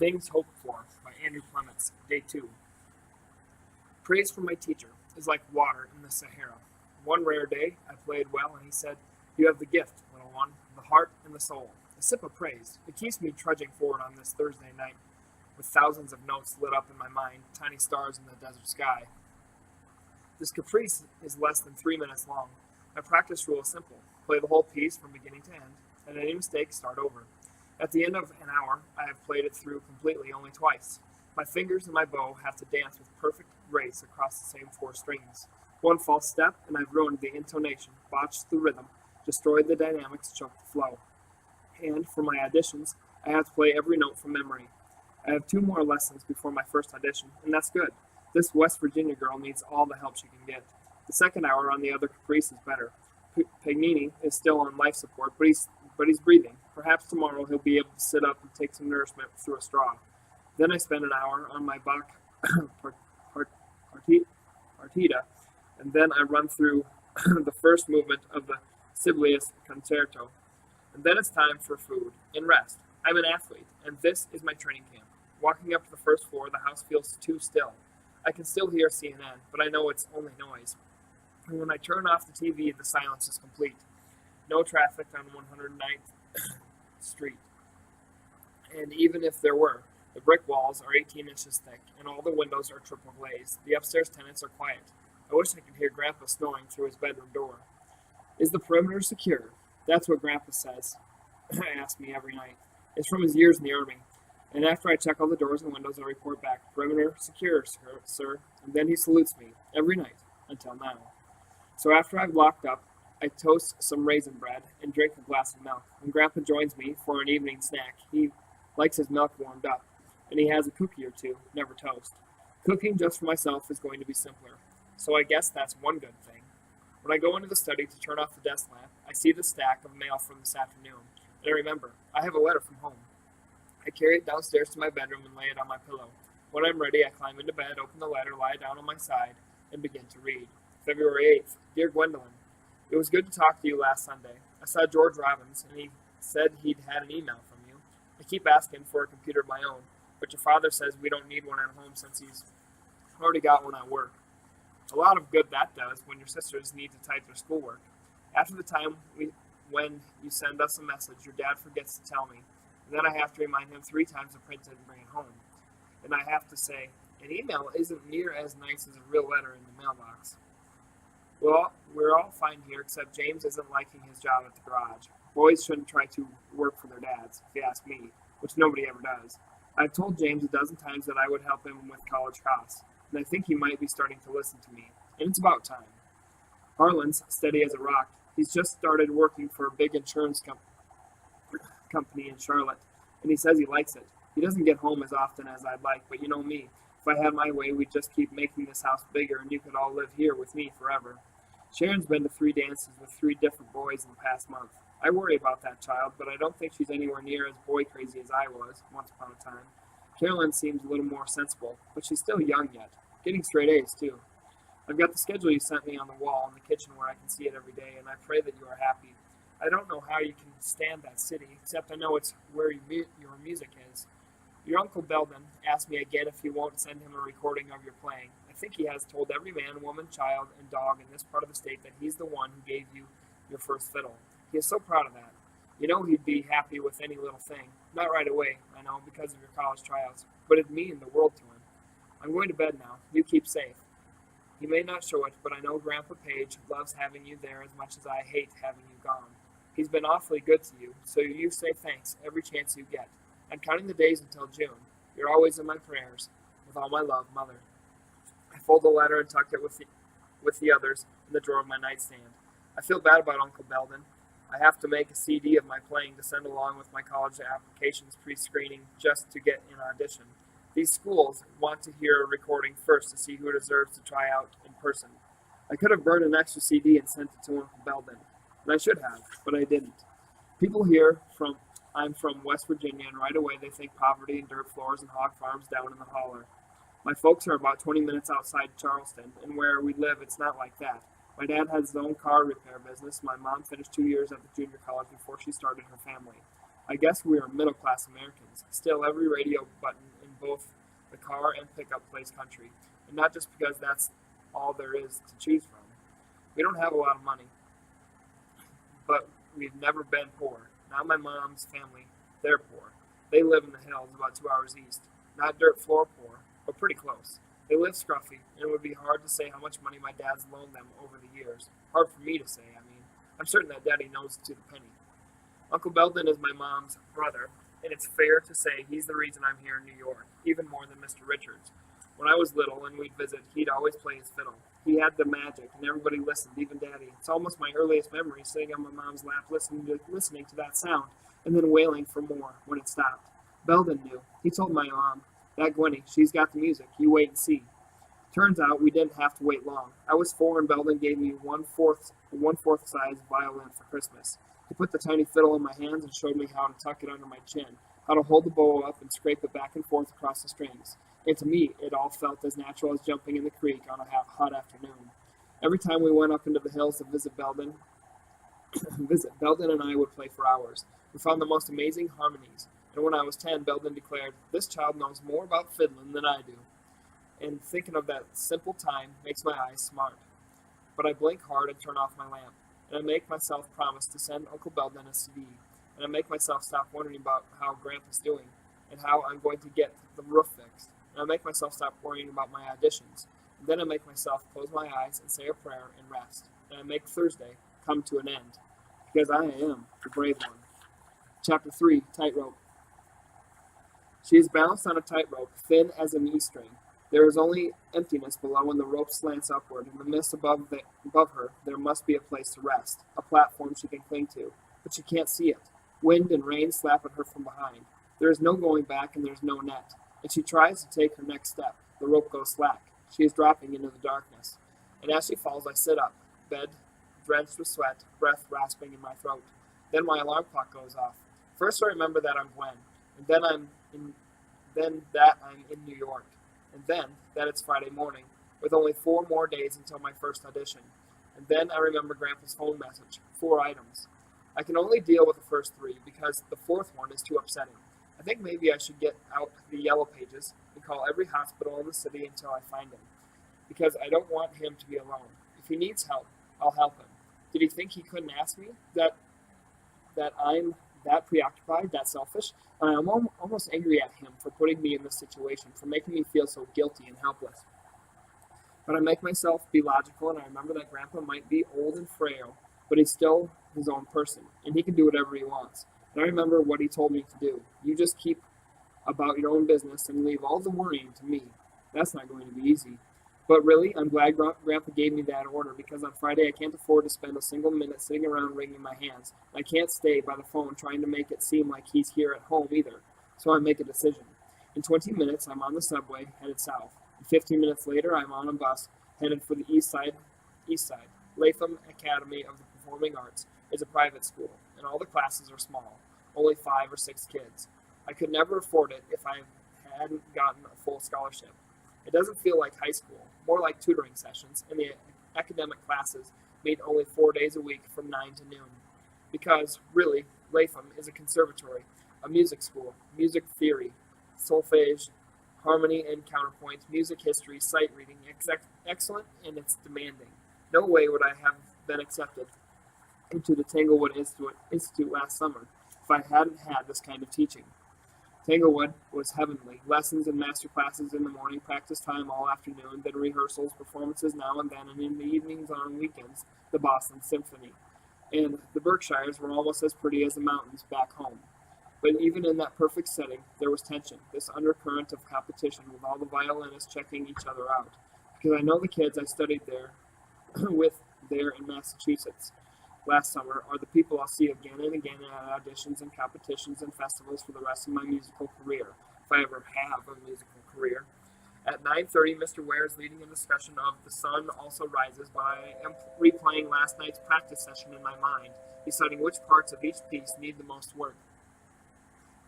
Things Hoped For by Andrew Clements, Day 2. Praise from my teacher is like water in the Sahara. One rare day I played well, and he said, "You have the gift, little one, the heart and the soul." A sip of praise. It keeps me trudging forward on this Thursday night, with thousands of notes lit up in my mind, tiny stars in the desert sky. This caprice is less than 3 minutes long. My practice rule is simple. Play the whole piece from beginning to end, and any mistake, start over. At the end of an hour, I have played it through completely only twice. My fingers and my bow have to dance with perfect grace across the same 4 strings. One false step, and I've ruined the intonation, botched the rhythm, destroyed the dynamics, choked the flow. And for my auditions, I have to play every note from memory. I have 2 more lessons before my first audition, and that's good. This West Virginia girl needs all the help she can get. The second hour on the other caprice is better. Pagnini is still on life support, but he's breathing. Perhaps tomorrow he'll be able to sit up and take some nourishment through a straw. Then I spend an hour on my Bach partita, and then I run through the first movement of the Sibelius Concerto. And then it's time for food and rest. I'm an athlete, and this is my training camp. Walking up to the first floor, the house feels too still. I can still hear CNN, but I know it's only noise. And when I turn off the TV, the silence is complete. No traffic on 109th Street. And even if there were, the brick walls are 18 inches thick, and all the windows are triple glazed. The upstairs tenants are quiet. I wish I could hear Grandpa snoring through his bedroom door. Is the perimeter secure? That's what Grandpa says. Asks me every night. It's from his years in the Army. And after I check all the doors and windows, I report back, "Perimeter secure, sir." And then he salutes me every night, until now. So after I've locked up, I toast some raisin bread and drink a glass of milk. When Grandpa joins me for an evening snack, he likes his milk warmed up, and he has a cookie or 2, never toast. Cooking just for myself is going to be simpler, so I guess that's one good thing. When I go into the study to turn off the desk lamp, I see the stack of mail from this afternoon, and I remember, I have a letter from home. I carry it downstairs to my bedroom and lay it on my pillow. When I'm ready, I climb into bed, open the letter, lie down on my side, and begin to read. February 8th. Dear Gwendolyn, it was good to talk to you last Sunday. I saw George Robbins, and he said he'd had an email from you. I keep asking for a computer of my own, but your father says we don't need one at home since he's already got one at work. A lot of good that does when your sisters need to type their schoolwork. After the time when you send us a message, your dad forgets to tell me. And then I have to remind him 3 times to print it and bring it home. And I have to say, an email isn't near as nice as a real letter in the mailbox. Well, we're all fine here, except James isn't liking his job at the garage. Boys shouldn't try to work for their dads, if you ask me, which nobody ever does. I've told James a dozen times that I would help him with college costs, and I think he might be starting to listen to me. And it's about time. Harlan's steady as a rock. He's just started working for a big insurance company in Charlotte, and he says he likes it. He doesn't get home as often as I'd like, but you know me. If I had my way, we'd just keep making this house bigger, and you could all live here with me forever. Sharon's been to 3 dances with 3 different boys in the past month. I worry about that child, but I don't think she's anywhere near as boy-crazy as I was, once upon a time. Carolyn seems a little more sensible, but she's still young yet. Getting straight A's, too. I've got the schedule you sent me on the wall in the kitchen where I can see it every day, and I pray that you are happy. I don't know how you can stand that city, except I know it's where your music is. Your Uncle Belden asked me again if you won't send him a recording of your playing. I think he has told every man, woman, child, and dog in this part of the state that he's the one who gave you your first fiddle. He is so proud of that. You know he'd be happy with any little thing. Not right away, I know, because of your college tryouts, but it'd mean the world to him. I'm going to bed now. You keep safe. He may not show it, but I know Grandpa Page loves having you there as much as I hate having you gone. He's been awfully good to you, so you say thanks every chance you get. I'm counting the days until June. You're always in my prayers. With all my love, Mother. I fold the letter and tuck it with the others in the drawer of my nightstand. I feel bad about Uncle Belden. I have to make a CD of my playing to send along with my college applications pre-screening just to get an audition. These schools want to hear a recording first to see who deserves to try out in person. I could have burned an extra CD and sent it to Uncle Belden, and I should have, but I didn't. People hear I'm from West Virginia, and right away they think poverty and dirt floors and hog farms down in the holler. My folks are about 20 minutes outside Charleston, and where we live, it's not like that. My dad has his own car repair business. My mom finished 2 years at the junior college before she started her family. I guess we are middle-class Americans. Still, every radio button in both the car and pickup plays country, and not just because that's all there is to choose from. We don't have a lot of money, but we've never been poor. Not my mom's family, they're poor. They live in the hills about 2 hours east. Not dirt floor poor, but pretty close. They live scruffy, and it would be hard to say how much money my dad's loaned them over the years. Hard for me to say, I mean. I'm certain that Daddy knows to the penny. Uncle Belden is my mom's brother, and it's fair to say he's the reason I'm here in New York, even more than Mr. Richards. When I was little and we'd visit, he'd always play his fiddle. He had the magic, and everybody listened, even Daddy. It's almost my earliest memory, sitting on my mom's lap listening to that sound, and then wailing for more when it stopped. Belden knew. He told my mom, "That Gwenny, she's got the music. You wait and see." Turns out we didn't have to wait long. I was 4 and Belden gave me one-fourth size violin for Christmas. He put the tiny fiddle in my hands and showed me how to tuck it under my chin, how to hold the bow up and scrape it back and forth across the strings. And to me, it all felt as natural as jumping in the creek on a hot afternoon. Every time we went up into the hills to visit Belden and I would play for hours. We found the most amazing harmonies. And when I was 10, Belden declared, "This child knows more about fiddling than I do." And thinking of that simple time makes my eyes smart. But I blink hard and turn off my lamp. And I make myself promise to send Uncle Belden a CD. And I make myself stop wondering about how Grandpa's doing and how I'm going to get the roof fixed. And I make myself stop worrying about my auditions. And then I make myself close my eyes and say a prayer and rest. And I make Thursday come to an end. Because I am the brave one. Chapter 3, Tightrope. She is balanced on a tightrope, thin as an E-string. There is only emptiness below, and the rope slants upward. In the mist above her, there must be a place to rest, a platform she can cling to, but she can't see it. Wind and rain slap at her from behind. There is no going back, and there is no net. And she tries to take her next step. The rope goes slack. She is dropping into the darkness. And as she falls, I sit up, bed drenched with sweat, breath rasping in my throat. Then my alarm clock goes off. First, I remember that I'm Gwen, and then that I'm in New York. And then that it's Friday morning, with only 4 more days until my first audition. And then I remember Grandpa's phone message, 4 items. I can only deal with the first 3 because the 4th one is too upsetting. I think maybe I should get out the yellow pages and call every hospital in the city until I find him, because I don't want him to be alone. If he needs help, I'll help him. Did he think he couldn't ask me? That I'm that preoccupied, that selfish? And I'm almost angry at him for putting me in this situation, for making me feel so guilty and helpless. But I make myself be logical, and I remember that Grandpa might be old and frail, but he's still his own person, and he can do whatever he wants. And I remember what he told me to do. You just keep about your own business and leave all the worrying to me. That's not going to be easy. But really, I'm glad Grandpa gave me that order, because on Friday I can't afford to spend a single minute sitting around wringing my hands. I can't stay by the phone trying to make it seem like he's here at home either. So I make a decision. In 20 minutes, I'm on the subway, headed south. And 15 minutes later, I'm on a bus, headed for the east side. Latham Academy of the Performing Arts is a private school, and all the classes are small, only 5 or 6 kids. I could never afford it if I hadn't gotten a full scholarship. It doesn't feel like high school, more like tutoring sessions, and the academic classes meet only 4 days a week from 9 to noon. Because, really, Latham is a conservatory, a music school, music theory, solfege, harmony and counterpoint, music history, sight reading, excellent, and it's demanding. No way would I have been accepted into the Tanglewood Institute last summer if I hadn't had this kind of teaching. Tanglewood was heavenly. Lessons and master classes in the morning, practice time all afternoon, then rehearsals, performances now and then, and in the evenings and on weekends, the Boston Symphony. And the Berkshires were almost as pretty as the mountains back home. But even in that perfect setting, there was tension, this undercurrent of competition with all the violinists checking each other out. Because I know the kids I studied there there in Massachusetts last summer are the people I'll see again and again at auditions and competitions and festivals for the rest of my musical career, if I ever have a musical career. At 9:30, Mr. Ware is leading a discussion of The Sun Also Rises, but I am replaying last night's practice session in my mind, deciding which parts of each piece need the most work.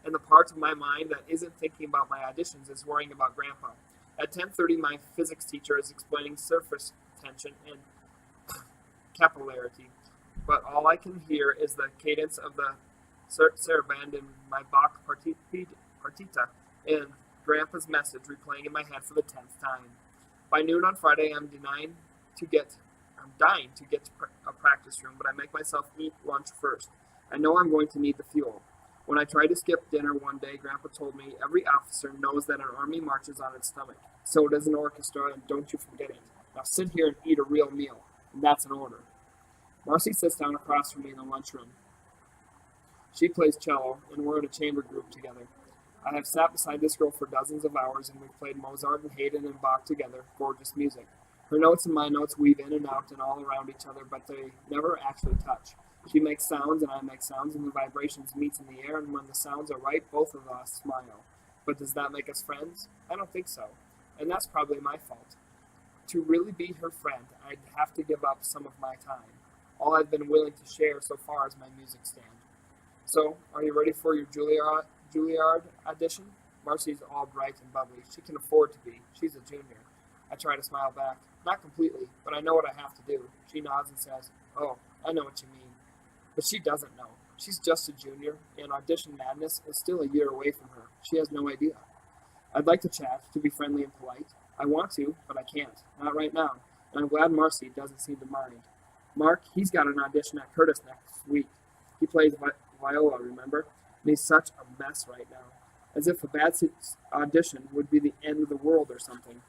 And the part of my mind that isn't thinking about my auditions is worrying about Grandpa. At 10:30, my physics teacher is explaining surface tension and capillarity, but all I can hear is the cadence of the saraband in my Bach partita, and Grandpa's message replaying in my head for the 10th time. By noon on Friday, I'm dying to get to a practice room, but I make myself eat lunch first. I know I'm going to need the fuel. When I tried to skip dinner one day, Grandpa told me every officer knows that an army marches on its stomach. So does an orchestra, and don't you forget it. Now sit here and eat a real meal, and that's an order. Marcy sits down across from me in the lunchroom. She plays cello, and we're in a chamber group together. I have sat beside this girl for dozens of hours, and we've played Mozart and Haydn and Bach together, gorgeous music. Her notes and my notes weave in and out and all around each other, but they never actually touch. She makes sounds, and I make sounds, and the vibrations meet in the air, and when the sounds are right, both of us smile. But does that make us friends? I don't think so. And that's probably my fault. To really be her friend, I'd have to give up some of my time. All I've been willing to share so far is my music stand. So, are you ready for your Juilliard audition? Marcy's all bright and bubbly. She can afford to be. She's a junior. I try to smile back. Not completely, but I know what I have to do. She nods and says, "Oh, I know what you mean." But she doesn't know. She's just a junior, and audition madness is still a year away from her. She has no idea. I'd like to chat, to be friendly and polite. I want to, but I can't. Not right now. And I'm glad Marcy doesn't seem to mind. Mark, he's got an audition at Curtis next week. He plays viola, remember? And he's such a mess right now. As if a bad audition would be the end of the world or something.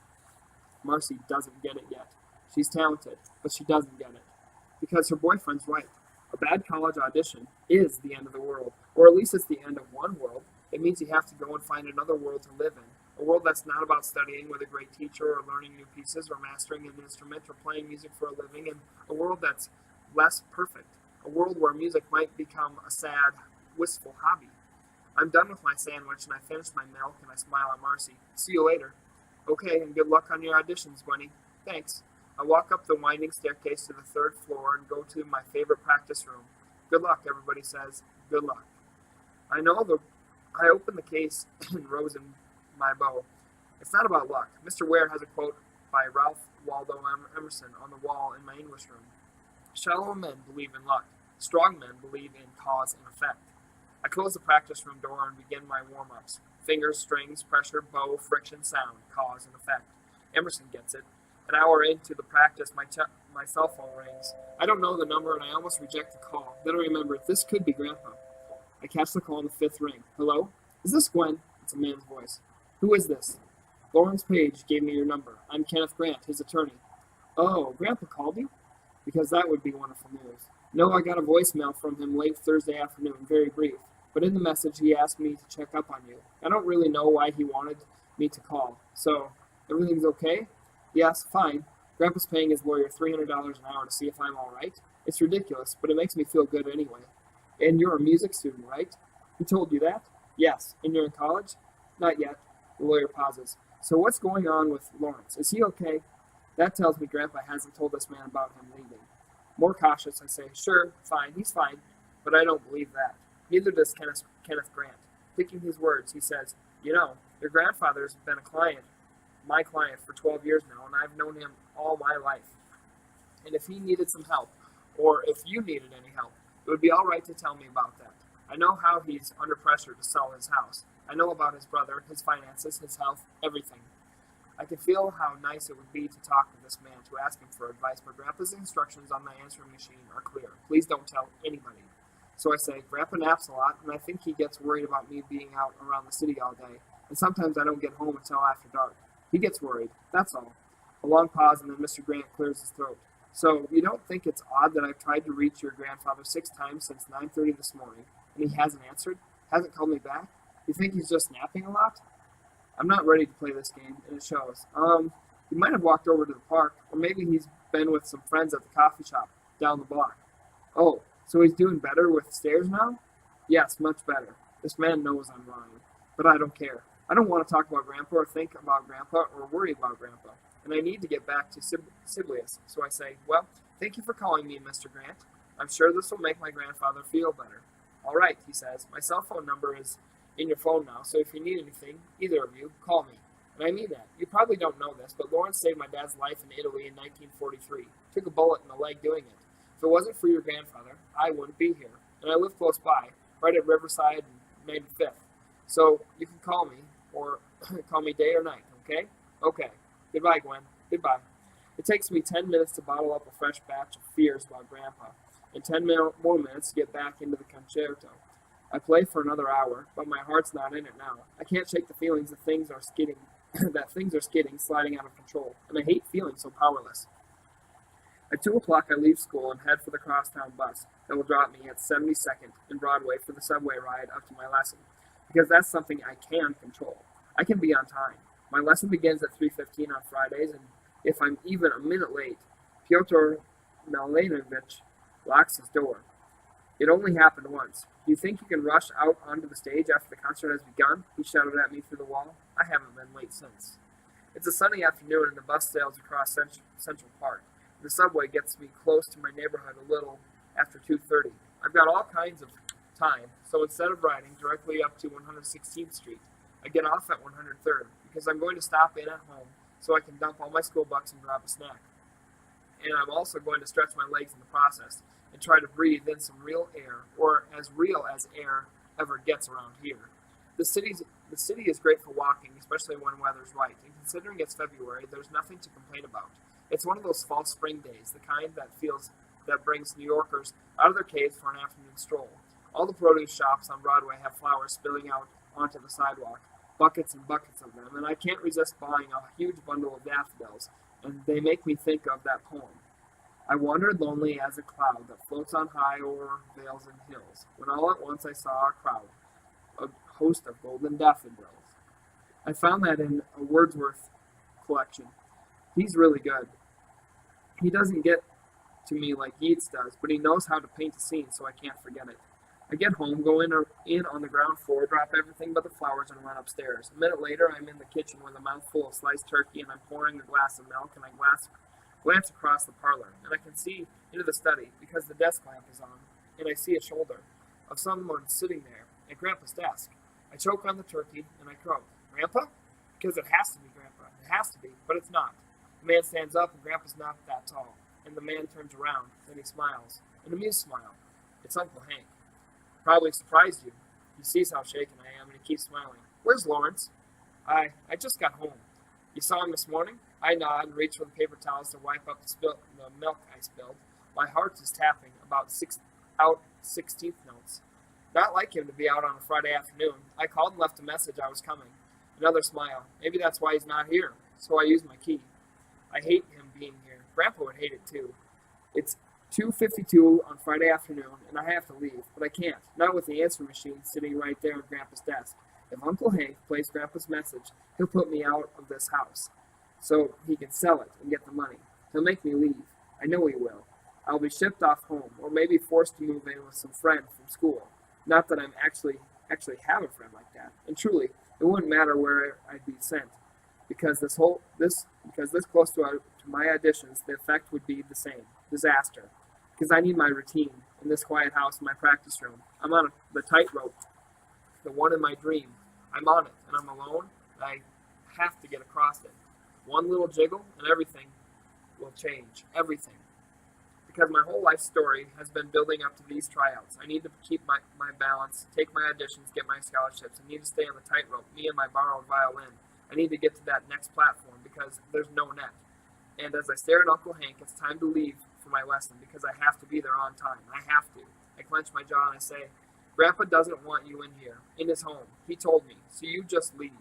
Marcy doesn't get it yet. She's talented, but she doesn't get it. Because her boyfriend's right. A bad college audition is the end of the world, or at least it's the end of one world. It means you have to go and find another world to live in. A world that's not about studying with a great teacher or learning new pieces or mastering an instrument or playing music for a living, and a world that's less perfect. A world where music might become a sad, wistful hobby. I'm done with my sandwich and I finish my milk and I smile at Marcy. See you later. Okay, and good luck on your auditions, Gwenny. Thanks. I walk up the winding staircase to the 3rd floor and go to my favorite practice room. Good luck, everybody says. Good luck. I open the case and rose in my bow. It's not about luck. Mr. Ware has a quote by Ralph Waldo Emerson on the wall in my English room. Shallow men believe in luck. Strong men believe in cause and effect. I close the practice room door and begin my warm-ups. Fingers, strings, pressure, bow, friction, sound, cause and effect. Emerson gets it. An hour into the practice, my cell phone rings. I don't know the number and I almost reject the call. Then I remember, this could be Grandpa. I catch the call on the 5th ring. Hello? Is this Gwen? It's a man's voice. Who is this? Lawrence Page gave me your number. I'm Kenneth Grant, his attorney. Oh, Grandpa called you? Because that would be wonderful news. No, I got a voicemail from him late Thursday afternoon, very brief. But in the message, he asked me to check up on you. I don't really know why he wanted me to call. So, everything's okay? Yes, fine. Grandpa's paying his lawyer $300 an hour to see if I'm all right. It's ridiculous, but it makes me feel good anyway. And you're a music student, right? He told you that? Yes. And you're in college? Not yet. The lawyer pauses. So what's going on with Lawrence? Is he okay? That tells me Grandpa hasn't told this man about him leaving. More cautious, I say, sure, fine, he's fine. But I don't believe that. Neither does Kenneth Grant. Picking his words, he says, you know, your grandfather's been my client for 12 years now, and I've known him all my life. And if he needed some help, or if you needed any help, it would be all right to tell me about that. I know how he's under pressure to sell his house. I know about his brother, his finances, his health, everything. I can feel how nice it would be to talk to this man, to ask him for advice, but Grandpa's instructions on my answering machine are clear. Please don't tell anybody. So I say, Grandpa naps a lot, and I think he gets worried about me being out around the city all day, and sometimes I don't get home until after dark. He gets worried, that's all. A long pause, and then Mr. Grant clears his throat. So, you don't think it's odd that I've tried to reach your grandfather 6 times since 9:30 this morning, and he hasn't answered? Hasn't called me back? You think he's just napping a lot? I'm not ready to play this game, and it shows. He might have walked over to the park, or maybe he's been with some friends at the coffee shop down the block. Oh, so he's doing better with stairs now? Yes, much better. This man knows I'm lying, but I don't care. I don't want to talk about Grandpa or think about Grandpa or worry about Grandpa, and I need to get back to Siblius. So I say, well, thank you for calling me, Mr. Grant. I'm sure this will make my grandfather feel better. All right, he says. My cell phone number is in your phone now, so if you need anything, either of you, call me. And I mean that. You probably don't know this, but Lawrence saved my dad's life in Italy in 1943. Took a bullet in the leg doing it. If it wasn't for your grandfather, I wouldn't be here. And I live close by. right at Riverside and Main 5th. So you can call me, or call me day or night, okay? Okay. Goodbye, Gwen. Goodbye. It takes me 10 minutes to bottle up a fresh batch of fears about Grandpa, and 10 more minutes to get back into the concerto. I play for another hour, but my heart's not in it now. I can't shake the feelings that things are skidding, sliding out of control, and I hate feeling so powerless. At 2 o'clock, I leave school and head for the crosstown bus that will drop me at 72nd and Broadway for the subway ride up to my lesson, because that's something I can control. I can be on time. My lesson begins at 3:15 on Fridays, and if I'm even a minute late, Pyotr Malenovich locks his door. It only happened once. Do you think you can rush out onto the stage after the concert has begun? He shouted at me through the wall. I haven't been late since. It's a sunny afternoon, and the bus sails across Central Park. The subway gets me close to my neighborhood a little after 2:30. I've got all kinds of time, so instead of riding directly up to 116th Street, I get off at 103rd because I'm going to stop in at home so I can dump all my school bucks and grab a snack. And I'm also going to stretch my legs in the process and try to breathe in some real air, or as real as air ever gets around here. The city is great for walking, especially when weather's right, and considering it's February, there's nothing to complain about. It's one of those fall spring days, the kind that brings New Yorkers out of their caves for an afternoon stroll. All the produce shops on Broadway have flowers spilling out onto the sidewalk, buckets and buckets of them, and I can't resist buying a huge bundle of daffodils, and they make me think of that poem. I wandered lonely as a cloud that floats on high over vales and hills, when all at once I saw a crowd, a host of golden daffodils. I found that in a Wordsworth collection. He's really good. He doesn't get to me like Yeats does, but he knows how to paint a scene so I can't forget it. I get home, go in on the ground floor, drop everything but the flowers, and run upstairs. A minute later, I'm in the kitchen with a mouthful of sliced turkey, and I'm pouring a glass of milk, and I glance across the parlor, and I can see into the study because the desk lamp is on, and I see a shoulder of someone sitting there at Grandpa's desk. I choke on the turkey, and I croak, "Grandpa?" Because it has to be Grandpa. It has to be, but it's not. The man stands up, and Grandpa's not that tall, and the man turns around, and he smiles, an amused smile. It's Uncle Hank. Probably surprised you. He sees how shaken I am, and he keeps smiling. "Where's Lawrence?" I just got home. You saw him this morning?" I nod and reach for the paper towels to wipe up the milk I spilled. My heart is tapping about 16th notes. Not like him to be out on a Friday afternoon. I called and left a message I was coming. Another smile. Maybe that's why he's not here. So I use my key. I hate him being here. Grandpa would hate it too. It's 2:52 on Friday afternoon, and I have to leave, but I can't. Not with the answer machine sitting right there at Grandpa's desk. If Uncle Hank plays Grandpa's message, he'll put me out of this house so he can sell it and get the money. He'll make me leave. I know he will. I'll be shipped off home, or maybe forced to move in with some friend from school. Not that I'm actually have a friend like that. And truly, it wouldn't matter where I'd be sent, because this close to my auditions, the effect would be the same. Disaster. Because I need my routine in this quiet house in my practice room. I'm on the tightrope, the one in my dream. I'm on it, and I'm alone, and I have to get across it. One little jiggle, and everything will change. Everything. Because my whole life story has been building up to these tryouts. I need to keep my balance, take my auditions, get my scholarships. I need to stay on the tightrope, me and my borrowed violin. I need to get to that next platform because there's no net. And as I stare at Uncle Hank, it's time to leave for my lesson because I have to be there on time. I have to. I clench my jaw and I say, "Grandpa doesn't want you in here, in his home. He told me, so you just leave."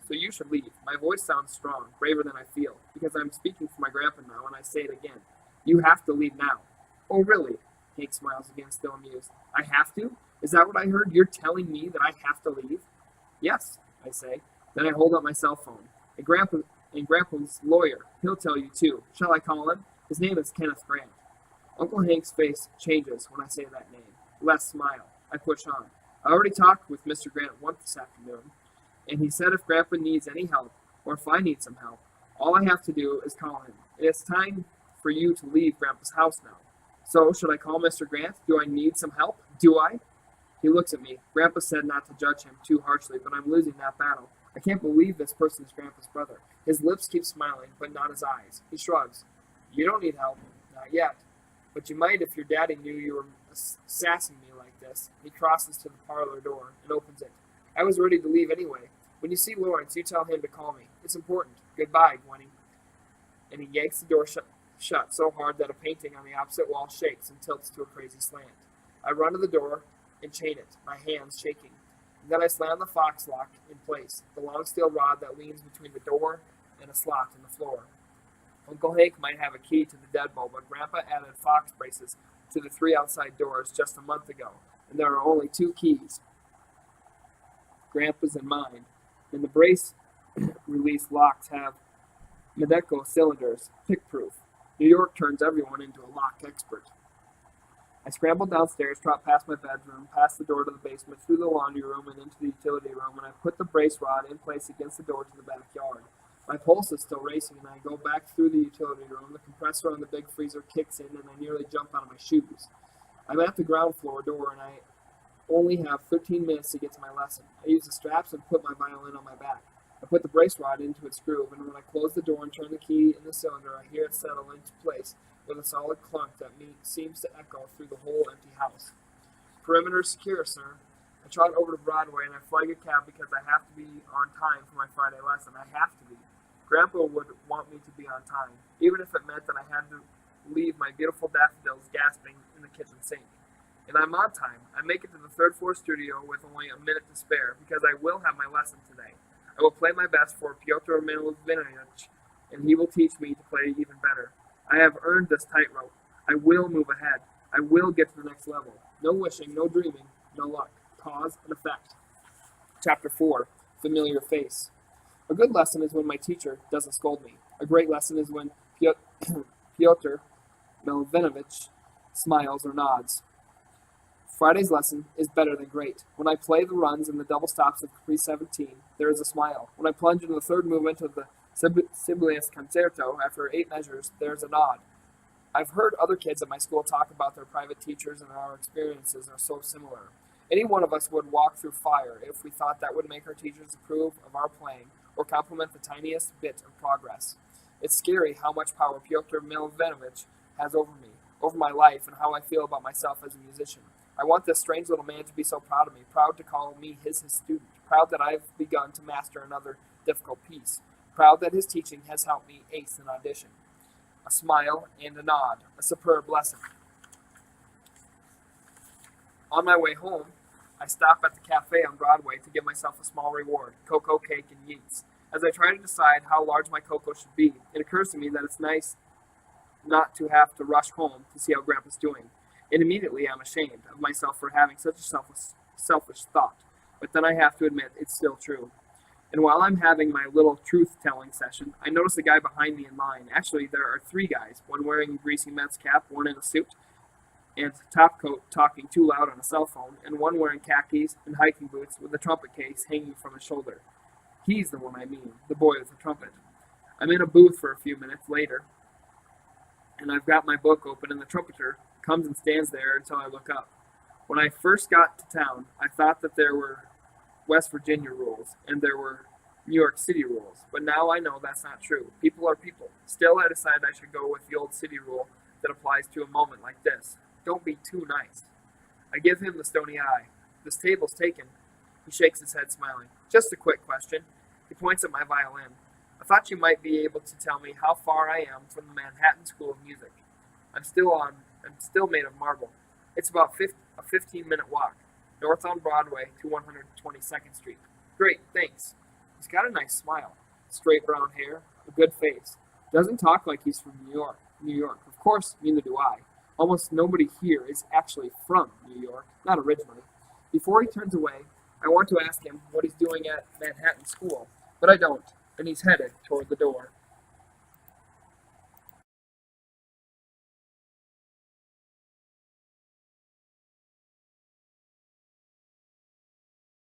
So you should leave. My voice sounds strong, braver than I feel, because I'm speaking for my grandpa now, and I say it again. You have to leave now. "Oh, really?" Hank smiles again, still amused. "I have to? Is that what I heard? You're telling me that I have to leave?" "Yes," I say. Then I hold up my cell phone. And Grandpa's lawyer, he'll tell you too. Shall I call him? His name is Kenneth Grant. Uncle Hank's face changes when I say that name. Less smile. I push on. I already talked with Mr. Grant once this afternoon, and he said if Grandpa needs any help, or if I need some help, all I have to do is call him. And it's time for you to leave Grandpa's house now. So, should I call Mr. Grant? Do I need some help? Do I? He looks at me. Grandpa said not to judge him too harshly, but I'm losing that battle. I can't believe this person is Grandpa's brother. His lips keep smiling, but not his eyes. He shrugs. "You don't need help. Not yet. But you might if your daddy knew you were sassing me like this, and he crosses to the parlor door and opens it. I was ready to leave anyway. When you see Lawrence, you tell him to call me. It's important. Goodbye, Gwenny. And he yanks the door shut so hard that a painting on the opposite wall shakes and tilts to a crazy slant. I run to the door and chain it, my hands shaking. And then I slam the fox lock in place, the long steel rod that leans between the door and a slot in the floor. Uncle Hank might have a key to the deadbolt, but Grandpa added fox braces to the 3 outside doors just a month ago, and there are only 2 keys, Grandpa's and mine, and the brace release locks have Medeco cylinders, pick-proof. New York turns everyone into a lock expert. I scrambled downstairs, trot past my bedroom, past the door to the basement, through the laundry room, and into the utility room, and I put the brace rod in place against the door to the backyard. My pulse is still racing, and I go back through the utility room. The compressor on the big freezer kicks in, and I nearly jump out of my shoes. I'm at the ground floor door, and I only have 13 minutes to get to my lesson. I use the straps and put my violin on my back. I put the brace rod into its groove, and when I close the door and turn the key in the cylinder, I hear it settle into place with a solid clunk that seems to echo through the whole empty house. Perimeter secure, sir. I trot over to Broadway, and I flag a cab because I have to be on time for my Friday lesson. I have to be. Grandpa would want me to be on time, even if it meant that I had to leave my beautiful daffodils gasping in the kitchen sink. And I'm on time. I make it to the 3rd floor studio with only a minute to spare, because I will have my lesson today. I will play my best for Pyotr Milovinovich, and he will teach me to play even better. I have earned this tightrope. I will move ahead. I will get to the next level. No wishing, no dreaming, no luck. Cause and effect. Chapter 4. Familiar face. A good lesson is when my teacher doesn't scold me. A great lesson is when Pyotr Milovinovich smiles or nods. Friday's lesson is better than great. When I play the runs and the double stops of Caprice 17, there is a smile. When I plunge into the 3rd movement of the Sibelius Concerto after 8 measures, there is a nod. I've heard other kids at my school talk about their private teachers, and our experiences are so similar. Any one of us would walk through fire if we thought that would make our teachers approve of our playing or compliment the tiniest bit of progress. It's scary how much power Pyotr Milovinovich has over me, over my life, and how I feel about myself as a musician. I want this strange little man to be so proud of me, proud to call me his student, proud that I've begun to master another difficult piece, proud that his teaching has helped me ace an audition. A smile and a nod, a superb lesson. On my way home, I stop at the cafe on Broadway to give myself a small reward, cocoa, cake, and yeets. As I try to decide how large my cocoa should be, it occurs to me that it's nice not to have to rush home to see how Grandpa's doing. And immediately I'm ashamed of myself for having such a selfish thought. But then I have to admit it's still true. And while I'm having my little truth-telling session, I notice a guy behind me in line. Actually, there are 3 guys, one wearing a greasy Mets cap, one in a suit and top coat talking too loud on a cell phone, and one wearing khakis and hiking boots with a trumpet case hanging from his shoulder. He's the one I mean, the boy with the trumpet. I'm in a booth for a few minutes later, and I've got my book open, and the trumpeter comes and stands there until I look up. When I first got to town, I thought that there were West Virginia rules, and there were New York City rules, but now I know that's not true. People are people. Still, I decided I should go with the old city rule that applies to a moment like this. Don't be too nice. I give him the stony eye. This table's taken. He shakes his head, smiling. Just a quick question. He points at my violin. I thought you might be able to tell me how far I am from the Manhattan School of Music. I'm still made of marble. It's about a 15-minute walk, north on Broadway to 122nd Street. Great, thanks. He's got a nice smile, straight brown hair, a good face. Doesn't talk like he's from New York. Of course, neither do I. Almost nobody here is actually from New York, not originally. Before he turns away, I want to ask him what he's doing at Manhattan School, but I don't, and he's headed toward the door.